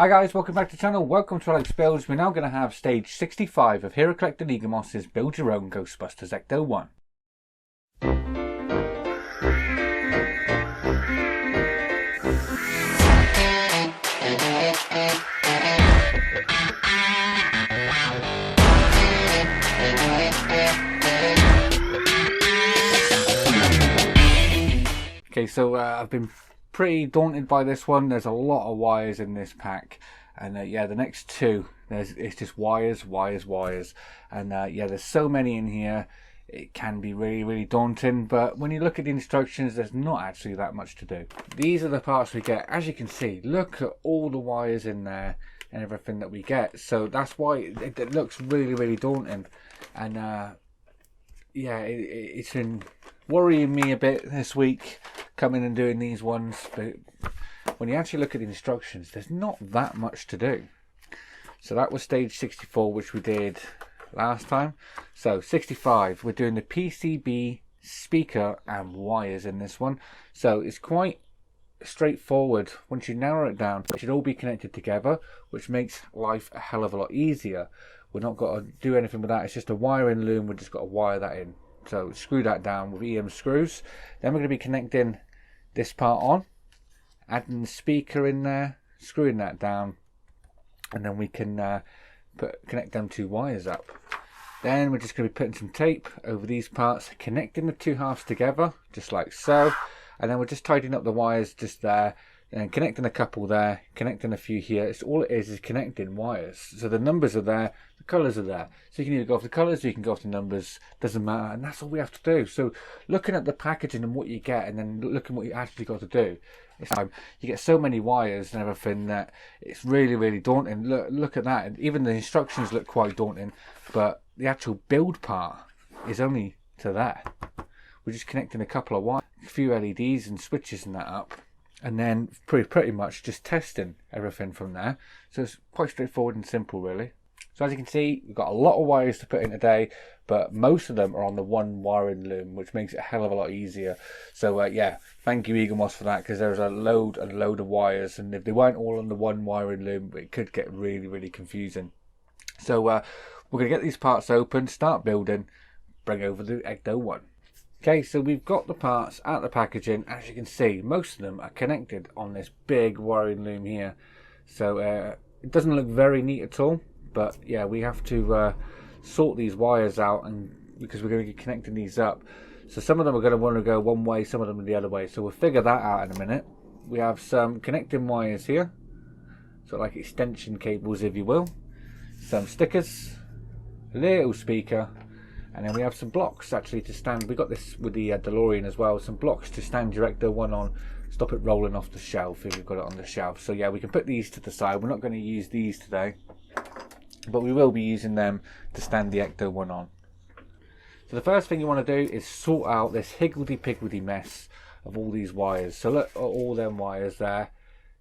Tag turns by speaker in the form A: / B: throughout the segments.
A: Hi guys, welcome back to the channel. Welcome to Alex Builds. We're now going to have stage 65 of Hero Collected Eaglemoss's Build Your Own Ghostbusters Ecto 1. Okay, so I've been pretty daunted by this one. There's a lot of wires in this pack, and yeah, the next two, it's just wires, and yeah, there's so many in here. It can be really daunting, but when you look at the instructions, there's not actually that much to do. These are the parts we get. As you can see, look at all the wires in there and everything that we get. So that's why it looks really daunting, and yeah, it's been worrying me a bit this week coming and doing these ones, but when you actually look at the instructions, there's not that much to do. So that was stage 64, which we did last time. So 65, we're doing the PCB, speaker and wires in this one. So it's quite straightforward. Once you narrow it down, it should all be connected together, which makes life a hell of a lot easier. We're not got to do anything with that. It's just a wiring loom. We've just got to wire that in. So screw that down with EM screws. Then we're going to be connecting this part on, adding the speaker in there, screwing that down, and then we can connect them two wires up. Then we're just going to be putting some tape over these parts, connecting the two halves together, just like so. And then we're just tidying up the wires just there, and connecting a couple there, connecting a few here. It's all it is connecting wires. So the numbers are there, the colours are there. So you can either go off the colours or you can go off the numbers, doesn't matter. And that's all we have to do. So looking at the packaging and what you get, and then looking what you actually got to do, it's time. You get so many wires and everything that it's really daunting. Look at that. And even the instructions look quite daunting, but the actual build part is only to there. We're just connecting a couple of wires, a few LEDs and switches and that up, and then pretty much just testing everything from there. So it's quite straightforward and simple, really. So as you can see, we've got a lot of wires to put in today, but most of them are on the one wiring loom, which makes it a hell of a lot easier. So yeah, thank you eaglemoss for that, because there's a load of wires, and if they weren't all on the one wiring loom, it could get really confusing. So we're going to get these parts open, start building, bring over the Ecto 1. Okay, so we've got the parts out of the packaging. As you can see, most of them are connected on this big wiring loom here. So it doesn't look very neat at all, but yeah, we have to sort these wires out, and because we're going to be connecting these up. So some of them are going to want to go one way, some of them the other way. So we'll figure that out in a minute. We have some connecting wires here, so like extension cables, if you will. Some stickers, a little speaker. And then we have some blocks actually to stand. We got this with the DeLorean as well. Some blocks to stand your Ecto 1 on. Stop it rolling off the shelf if you've got it on the shelf. So yeah, we can put these to the side. We're not going to use these today, but we will be using them to stand the Ecto 1 on. So the first thing you want to do is sort out this higgledy-piggledy mess of all these wires. So look at all them wires there.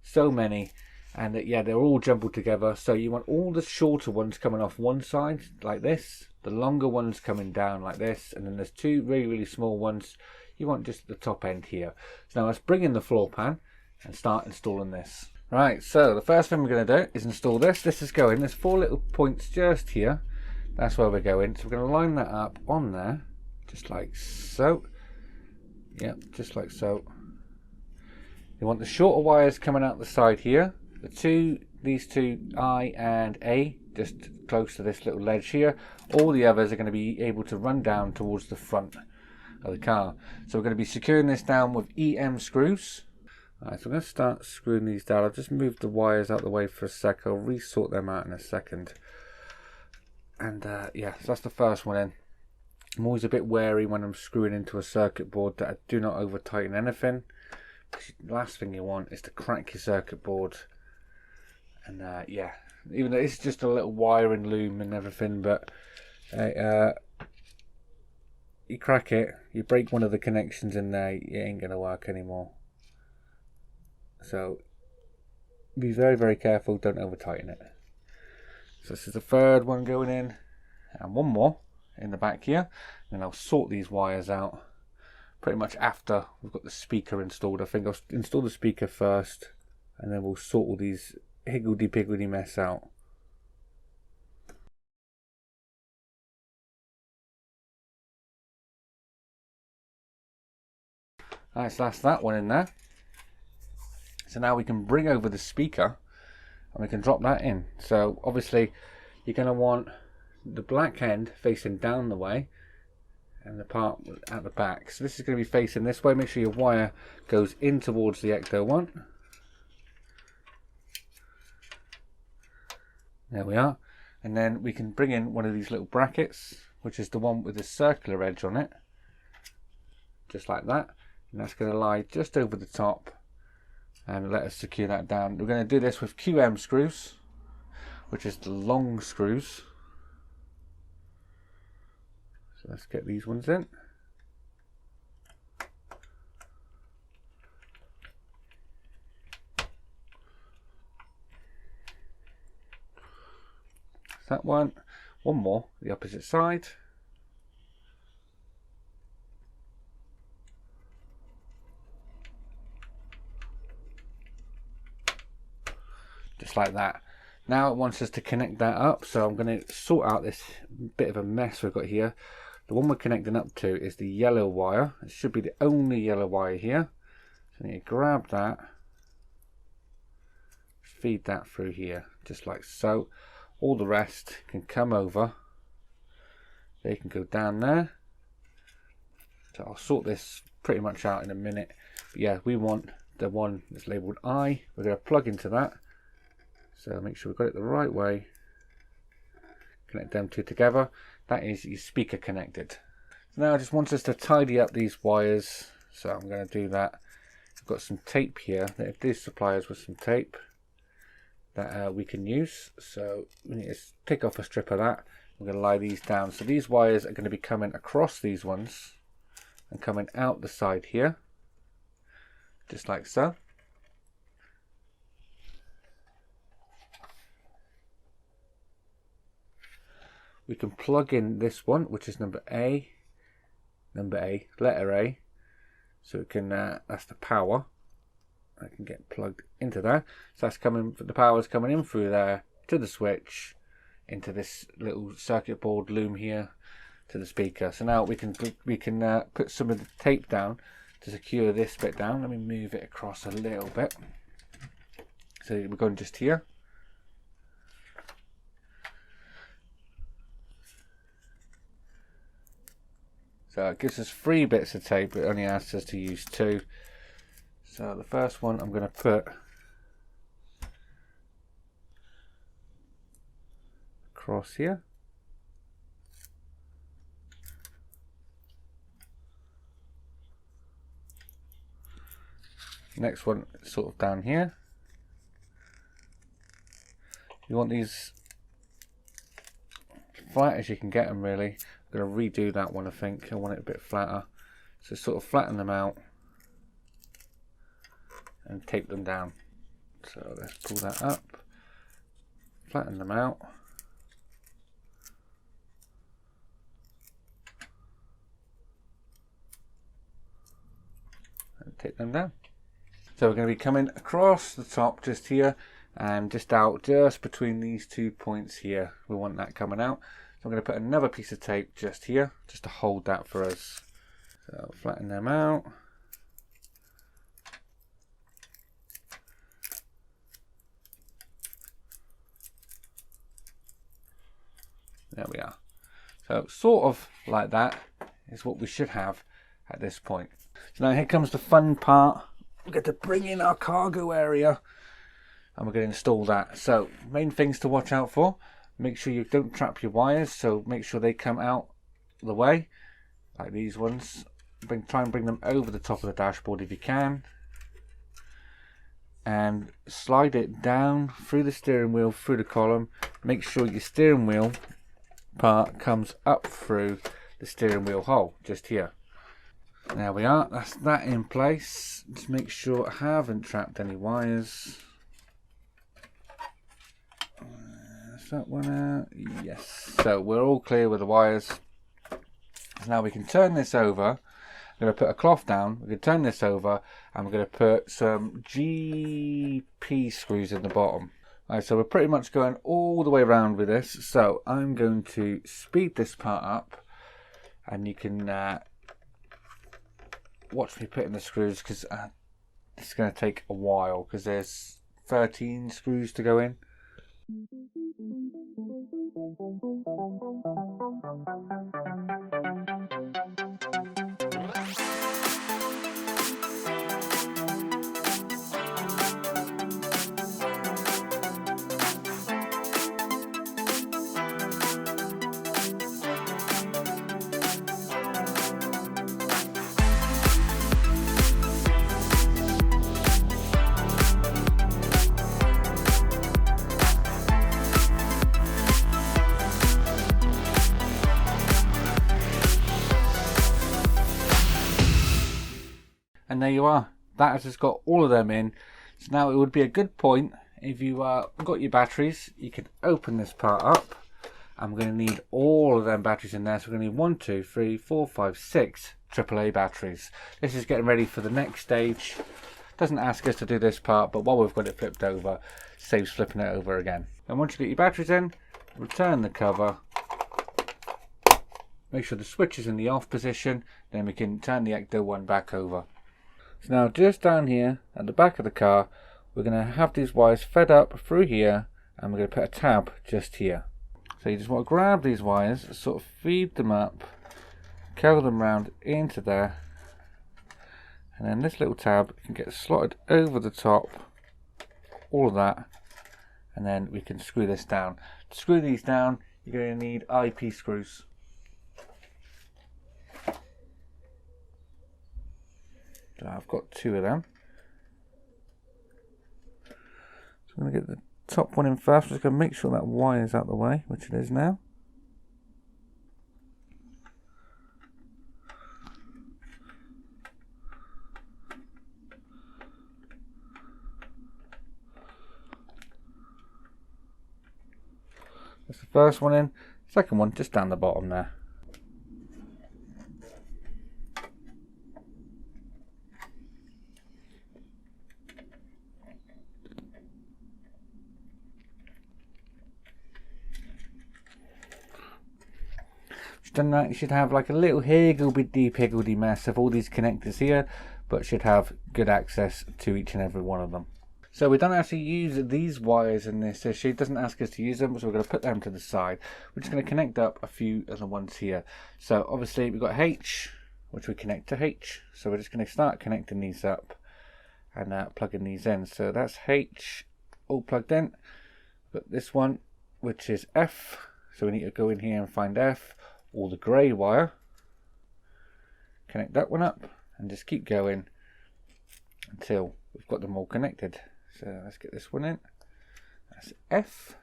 A: So many. And yeah, they're all jumbled together. So you want all the shorter ones coming off one side like this, the longer ones coming down like this, and then there's two really small ones you want just at the top end here. So now let's bring in the floor pan and start installing this. Right, so the first thing we're going to do is install this. This is going, there's four little points just here. That's where we're going. So we're going to line that up on there, just like so. Yep, just like so. You want the shorter wires coming out the side here. These two I and A, just close to this little ledge here. All the others are going to be able to run down towards the front of the car. So we're going to be securing this down with EM screws. Alright, so I'm going to start screwing these down. I'll just move the wires out the way for a sec. I'll resort them out in a second. And yeah, so that's the first one in. I'm always a bit wary when I'm screwing into a circuit board that I do not over tighten anything. The last thing you want is to crack your circuit board. And yeah, even though it's just a little wiring loom and everything, but you crack it, you break one of the connections in there, it ain't going to work anymore. So be very careful, don't over tighten it. So this is the third one going in, and one more in the back here. And I'll sort these wires out pretty much after we've got the speaker installed. I think I'll install the speaker first, and then we'll sort all these higgledy-piggledy mess out. Alright, so that's that one in there. So now we can bring over the speaker and we can drop that in. So obviously you're going to want the black end facing down the way and the part at the back. So this is going to be facing this way. Make sure your wire goes in towards the Ecto one. There we are. And then we can bring in one of these little brackets, which is the one with the circular edge on it. Just like that. And that's going to lie just over the top and let us secure that down. We're going to do this with QM screws, which is the long screws. So let's get these ones in. That one more, the opposite side. Just like that. Now it wants us to connect that up, so I'm going to sort out this bit of a mess we've got here. The one we're connecting up to is the yellow wire. It should be the only yellow wire here. So I need to grab that, feed that through here, just like so. All the rest can come over. They can go down there. So I'll sort this pretty much out in a minute. But yeah, we want the one that's labelled I. We're going to plug into that. So make sure we've got it the right way. Connect them two together. That is your speaker connected. So now I just want us to tidy up these wires. So I'm going to do that. I've got some tape here. These suppliers with some tape that we can use. So we need to take off a strip of that. We're going to lie these down. So these wires are going to be coming across these ones and coming out the side here, just like so. We can plug in this one, which is letter A. So it can, that's the power. I can get plugged into there. So that's coming, the power's coming in through there to the switch, into this little circuit board loom here to the speaker. So now we can put some of the tape down to secure this bit down. Let me move it across a little bit. So we're going just here. So it gives us 3 bits of tape, it only asks us to use 2. So the first one I'm going to put across here. Next one sort of down here. You want these flat as you can get them, really. I'm going to redo that one, I think. I want it a bit flatter. So sort of flatten them out and tape them down. So let's pull that up, flatten them out, and tape them down. So we're going to be coming across the top just here and just out just between these 2 points here. We want that coming out. So I'm going to put another piece of tape just here just to hold that for us. So flatten them out. There we are. So sort of like that is what we should have at this point. So now here comes the fun part. We're going to bring in our cargo area and we're going to install that. So main things to watch out for. Make sure you don't trap your wires. So make sure they come out the way, like these ones. Try and bring them over the top of the dashboard if you can. And slide it down through the steering wheel, through the column. Make sure your steering wheel part comes up through the steering wheel hole just here. There we are, that's that in place. Just make sure I haven't trapped any wires. Is that one out? Yes. So we're all clear with the wires. So now we can turn this over. I'm going to put a cloth down. We can turn this over and we're going to put some GP screws in the bottom. Alright, so we're pretty much going all the way around with this. So I'm going to speed this part up, and you can watch me put in the screws, because it's going to take a while because there's 13 screws to go in. And there you are. That has just got all of them in. So now it would be a good point, if you got your batteries, you can open this part up. I'm going to need all of them batteries in there. So we're going to need 1, 2, 3, 4, 5, 6 AAA batteries. This is getting ready for the next stage. Doesn't ask us to do this part, but while we've got it flipped over, saves flipping it over again. And once you get your batteries in, return the cover. Make sure the switch is in the off position. Then we can turn the Ecto one back over. So now just down here at the back of the car, we're going to have these wires fed up through here, and we're going to put a tab just here. So you just want to grab these wires, sort of feed them up, curl them round into there, and then this little tab can get slotted over the top, all of that, and then we can screw this down. To screw these down, you're going to need IP screws. So I've got 2 of them. So I'm going to get the top one in first. I'm just going to make sure that wire is out the way, which it is now. That's the first one in. Second one just down the bottom there. Done that, you should have like a little higgledy mess of all these connectors here, but should have good access to each and every one of them. So we don't actually use these wires in this issue. It doesn't ask us to use them, so we're going to put them to the side. We're just going to connect up a few of the ones here. So obviously we've got H, which we connect to H. So we're just going to start connecting these up and plugging these in. So that's H all plugged in. But this one, which is F, so we need to go in here and find F. Or the grey wire, connect that one up, and just keep going until we've got them all connected. So let's get this one in. That's F,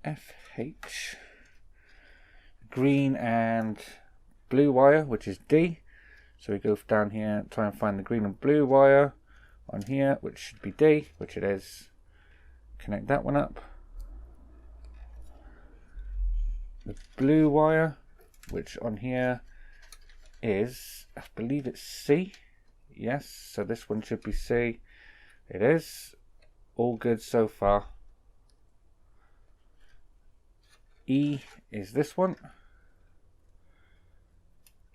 A: FH, green and blue wire, which is D. So we go down here, try and find the green and blue wire on here, which should be D, which it is. Connect that one up. The blue wire, which on here is, I believe it's C. Yes, so this one should be C. It is. All good so far. E is this one.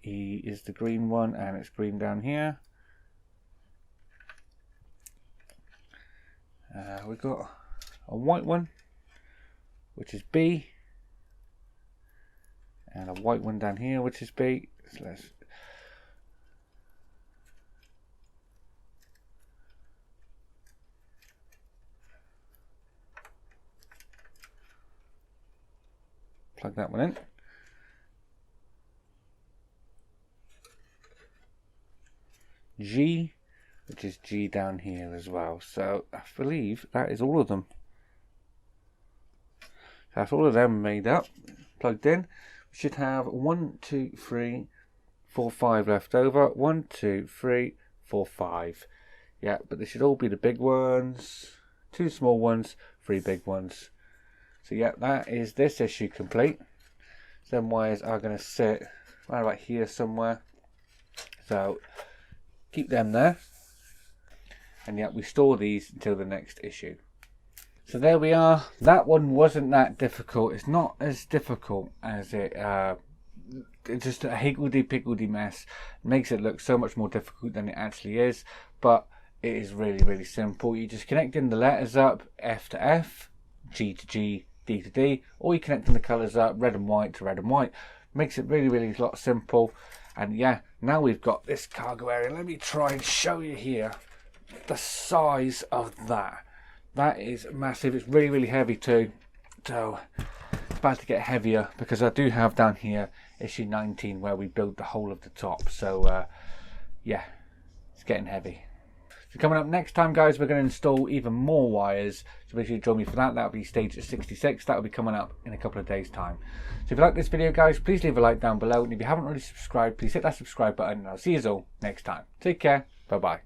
A: E is the green one, and it's green down here. We've got a white one, which is B. And a white one down here, which is B. So let's plug that one in. G, which is G down here as well. So I believe that is all of them. That's all of them made up, plugged in. We should have 1, 2, 3, 4, 5 left over. 1, 2, 3, 4, 5. Yeah, but they should all be the big ones. 2 small ones, 3 big ones. So yeah, that is this issue complete. So them wires are going to sit right about here somewhere. So keep them there. and yet we store these until the next issue. So there we are. That one wasn't that difficult. It's not as difficult as it's just a higgledy-piggledy mess. It makes it look so much more difficult than it actually is, but it is really, really simple. You just connecting the letters up, F to F, G to G, D to D, or you connecting the colours up, red and white to red and white. Makes it really, really a lot simple. And yeah, now we've got this cargo area. Let me try and show you here the size of that. That is massive. It's really, really heavy too. So it's about to get heavier because I do have down here issue 19 where we build the whole of the top. So yeah, it's getting heavy. So coming up next time, guys, we're going to install even more wires. So make sure you join me for that. That'll be stage 66. That'll be coming up in a couple of days' time. So if you like this video, guys, please leave a like down below. And if you haven't already subscribed, please hit that subscribe button. And I'll see you all next time. Take care. Bye-bye.